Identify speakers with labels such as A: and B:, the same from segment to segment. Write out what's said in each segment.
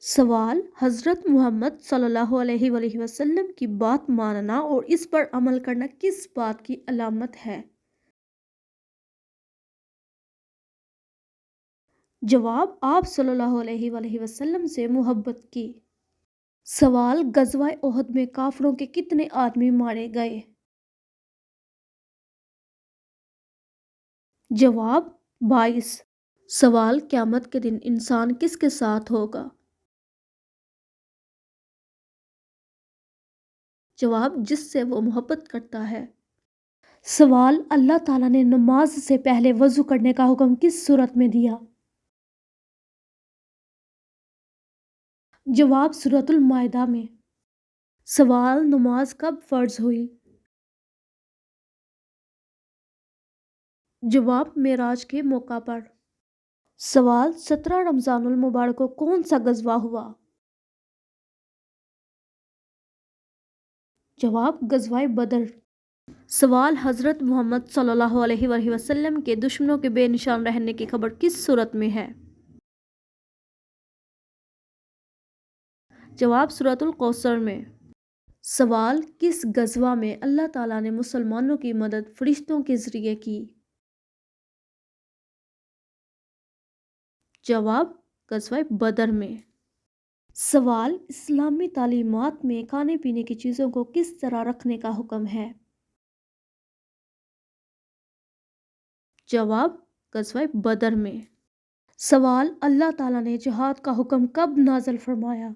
A: सवाल: हज़रत मुहम्मद सल्लल्लाहु अलैहि वसल्लम वसल्लम की बात मानना और इस पर अमल करना किस बात की अलामत है? जवाब: आप सल्लल्लाहु अलैहि वसल्लम से मोहब्बत की। सवाल: गज़वा ओहद में काफिरों के कितने आदमी मारे गए? जवाब: 22। सवाल: क़यामत के दिन इंसान किसके साथ होगा? जवाब: जिससे वो मोहब्बत करता है। सवाल: अल्लाह ताला ने नमाज से पहले वज़ू करने का हुक्म किस सूरत में दिया? जवाब: सूरतुल माइदा में। सवाल: नमाज कब फ़र्ज़ हुई? जवाब: मेराज के मौका पर। सवाल: 17 रमज़ानुल मुबारक को कौन सा गज़वा हुआ? जवाब: गज़वाए बदर। सवाल: हज़रत मुहम्मद सल्लल्लाहु अलैहि वसल्लम के दुश्मनों के बेनिशान रहने की खबर किस सूरत में है? जवाब: सूरतुल कौसर में। सवाल: किस गज़वा में अल्लाह ताला ने मुसलमानों की मदद फरिश्तों के ज़रिए की? जवाब: गज़वाए बदर में। सवाल: इस्लामी तालीमात में खाने पीने की चीज़ों को किस तरह रखने का हुक्म है? जवाब: गज़वाए बदर में। सवाल: अल्लाह ताला ने जिहाद का हुक्म कब नाज़िल फरमाया?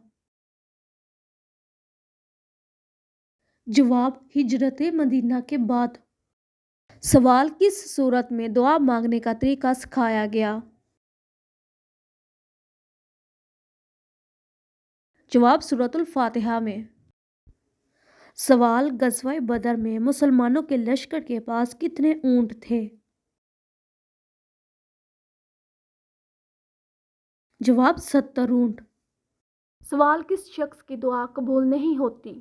A: जवाब: हिजरत मदीना के बाद। सवाल: किस सूरत में दुआ मांगने का तरीका सिखाया गया? जवाब: सूरतुल फातिहा में। सवाल: गज़वाए बदर में मुसलमानों के लश्कर के पास कितने ऊंट थे? जवाब: 70 ऊंट। सवाल: किस शख्स की दुआ कबूल नहीं होती?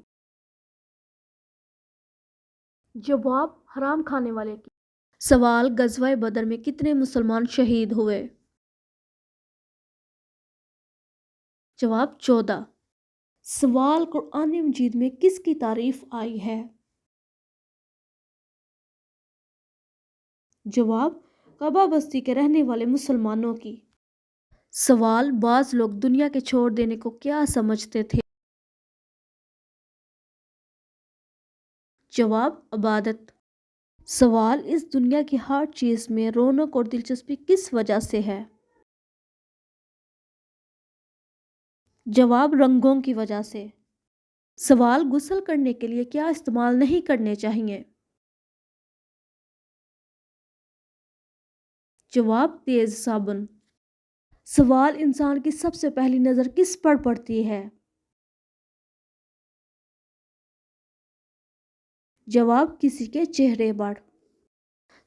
A: जवाब: हराम खाने वाले की। सवाल: गज़वाए बदर में कितने मुसलमान शहीद हुए? जवाब: 14। सवाल: कुरान मजीद में किसकी तारीफ आई है? जवाब: कबा बस्ती के रहने वाले मुसलमानों की। सवाल: बाज़ लोग दुनिया के छोड़ देने को क्या समझते थे? जवाब: इबादत। सवाल: इस दुनिया की हर चीज़ में रौनक और दिलचस्पी किस वजह से है? जवाब: रंगों की वजह से। सवाल: गुस्ल करने के लिए क्या इस्तेमाल नहीं करने चाहिए? जवाब: तेज़ साबुन। सवाल: इंसान की सबसे पहली नज़र किस पर पड़ती है? जवाब: किसी के चेहरे पर।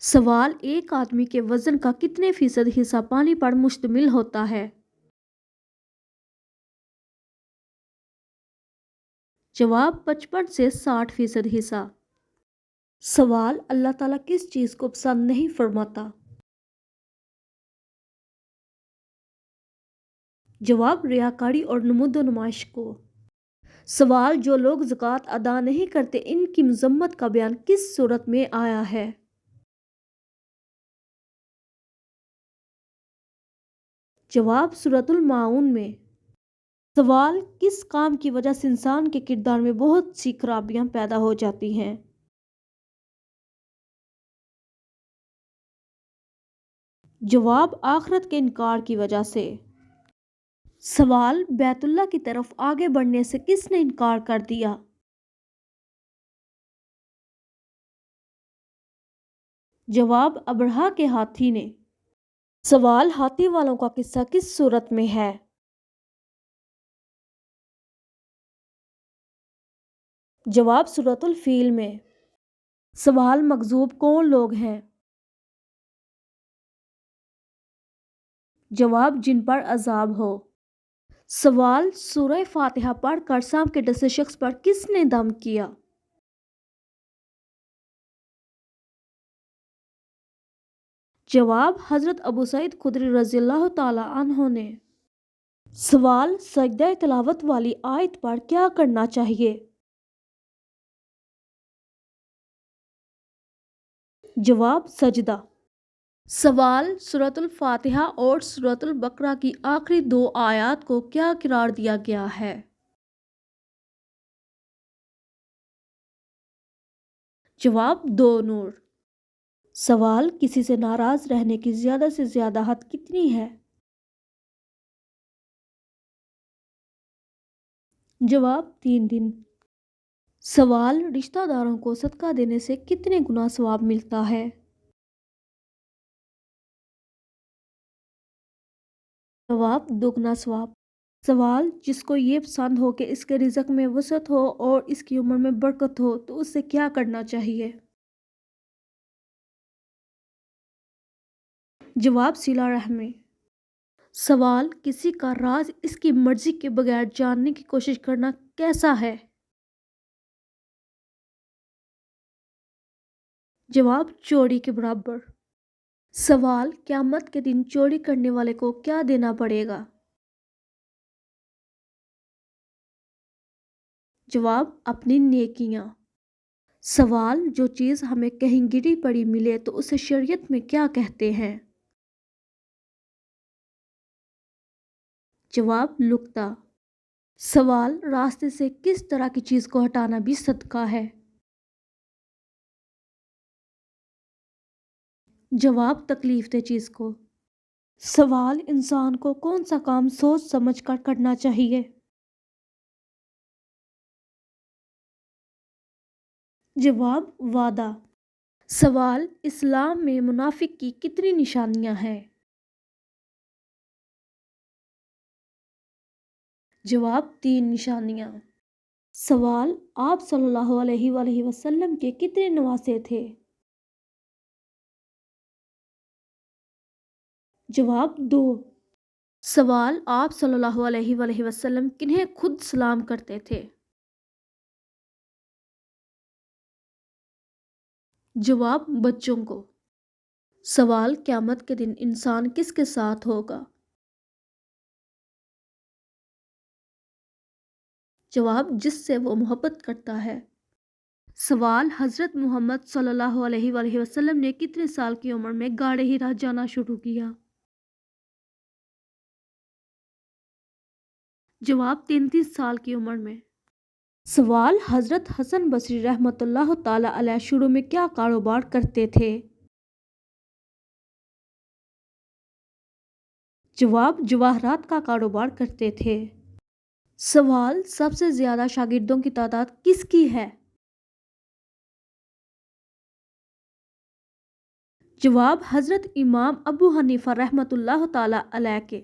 A: सवाल: एक आदमी के वजन का कितने फीसद हिस्सा पानी पर मुश्तमिल होता है? जवाब: 55 से 60% हिस्सा। सवाल: अल्लाह ताला किस चीज़ को पसंद नहीं फरमाता? जवाब: रियाकारी और नमूदो नुमाइश को। सवाल: जो लोग ज़कात अदा नहीं करते इनकी मज़म्मत का बयान किस सूरत में आया है? जवाब: सूरतुल माऊन में। सवाल: किस काम की वजह से इंसान के किरदार में बहुत सी खराबियां पैदा हो जाती हैं? जवाब: आखिरत के इनकार की वजह से। सवाल: बैतुल्लाह की तरफ आगे बढ़ने से किसने इनकार कर दिया? जवाब: अबरहा के हाथी ने। सवाल: हाथी वालों का किस्सा किस सूरत में है? जवाब: सूरतुल फील में। सवाल: मकज़ूब कौन लोग हैं? जवाब: जिन पर अजाब हो। सवाल: सूरह फातिहा पढ़कर सांप के डसे शख्स पर किसने दम किया? जवाब: हज़रत अबू सईद खुदरी रज़ियल्लाहु ताला अन्हो ने। سوال: سجدہ تلاوت والی آیت پر کیا کرنا چاہیے؟ جواب: سجدہ۔ سوال: سورۃ الفاتحہ اور سورۃ البقرہ کی آخری 2 آیات کو کیا قرار دیا گیا ہے؟ جواب: 2 نور۔ سوال: کسی سے ناراض رہنے کی زیادہ سے زیادہ حد کتنی ہے؟ جواب: 3 دن۔ سوال: رشتہ داروں کو صدقہ دینے سے کتنے گنا ثواب ملتا ہے؟ جواب: 2 گنا ثواب۔ سوال: جس کو یہ پسند ہو کہ اس کے رزق میں وسعت ہو اور اس کی عمر میں برکت ہو تو اسے کیا کرنا چاہیے؟ جواب: صلہ رحمی۔ سوال: کسی کا راز اس کی مرضی کے بغیر جاننے کی کوشش کرنا کیسا ہے؟ جواب: چوری کے برابر۔ سوال: قیامت کے دن چوری کرنے والے کو کیا دینا پڑے گا؟ جواب: اپنی نیکیاں۔ سوال: جو چیز ہمیں کہیں گری پڑی ملے تو اسے شریعت میں کیا کہتے ہیں؟ جواب: لقطہ۔ سوال: راستے سے کس طرح کی چیز کو ہٹانا بھی صدقہ ہے؟ جواب: تکلیف دہ چیز کو۔ سوال: انسان کو کون سا کام سوچ سمجھ کر کرنا چاہیے؟ جواب: وعدہ۔ سوال: اسلام میں منافق کی کتنی نشانیاں ہیں؟ جواب: 3 نشانیاں۔ سوال: آپ صلی اللہ علیہ وآلہ وسلم کے کتنے نواسے تھے؟ جواب: 2۔ سوال: آپ صلی اللہ علیہ وآلہ وسلم کنہیں خود سلام کرتے تھے؟ جواب: بچوں کو۔ سوال: قیامت کے دن انسان کس کے ساتھ ہوگا؟ جواب: جس سے وہ محبت کرتا ہے۔ سوال: حضرت محمد صلی اللہ علیہ وآلہ وسلم نے کتنے سال کی عمر میں غار حرا جانا شروع کیا؟ جواب: 33 سال کی عمر میں۔ سوال: حضرت حسن بصری رحمۃ اللہ تعالی علیہ شروع میں کیا کاروبار کرتے تھے؟ جواب: جواہرات کا کاروبار کرتے تھے۔ سوال: سب سے زیادہ شاگردوں کی تعداد کس کی ہے؟ جواب: حضرت امام ابو حنیفہ رحمۃ اللہ تعالی علیہ کے۔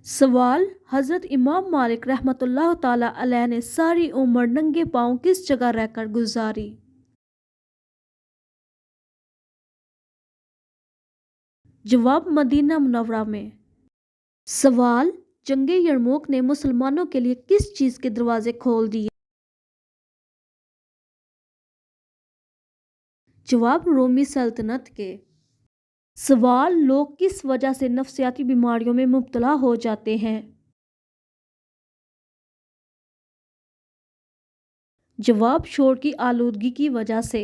A: سوال: حضرت امام مالک رحمۃ اللہ تعالی علیہ نے ساری عمر ننگے پاؤں کس جگہ رہ کر گزاری؟ جواب: مدینہ منورہ میں۔ سوال: جنگ یرموک نے مسلمانوں کے لیے کس چیز کے دروازے کھول دیے؟ جواب: رومی سلطنت کے۔ سوال: لوگ کس وجہ سے نفسیاتی بیماریوں میں مبتلا ہو جاتے ہیں؟ جواب: شور کی آلودگی کی وجہ سے۔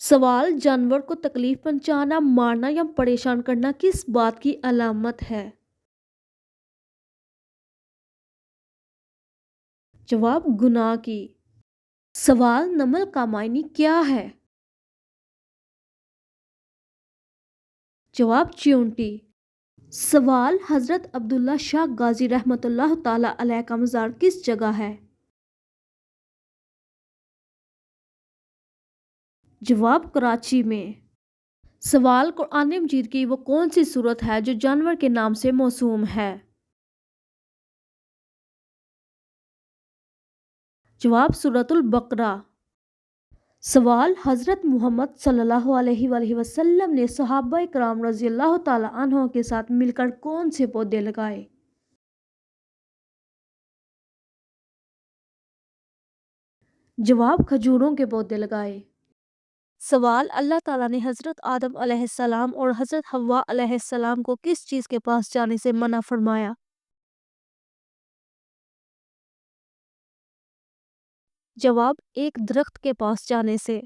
A: سوال: جانور کو تکلیف پہنچانا، مارنا یا پریشان کرنا کس بات کی علامت ہے؟ جواب: گناہ کی۔ سوال: نمل کا معنی کیا ہے؟ جواب: چیونٹی۔ سوال: حضرت عبداللہ شاہ غازی رحمۃ اللہ تعالی علیہ کا مزار کس جگہ ہے؟ جواب: کراچی میں۔ سوال: قرآن مجید کی وہ کون سی سورت ہے جو جانور کے نام سے موسوم ہے؟ جواب: سورۃ البقرہ۔ سوال: حضرت محمد صلی اللہ علیہ وآلہ وسلم نے صحابہ کرام رضی اللہ تعالی عنہ کے ساتھ مل کر کون سے پودے لگائے؟ جواب: کھجوروں کے پودے لگائے۔ سوال: اللہ تعالیٰ نے حضرت آدم علیہ السلام اور حضرت حوا علیہ السلام کو کس چیز کے پاس جانے سے منع فرمایا؟ جواب: ایک درخت کے پاس جانے سے۔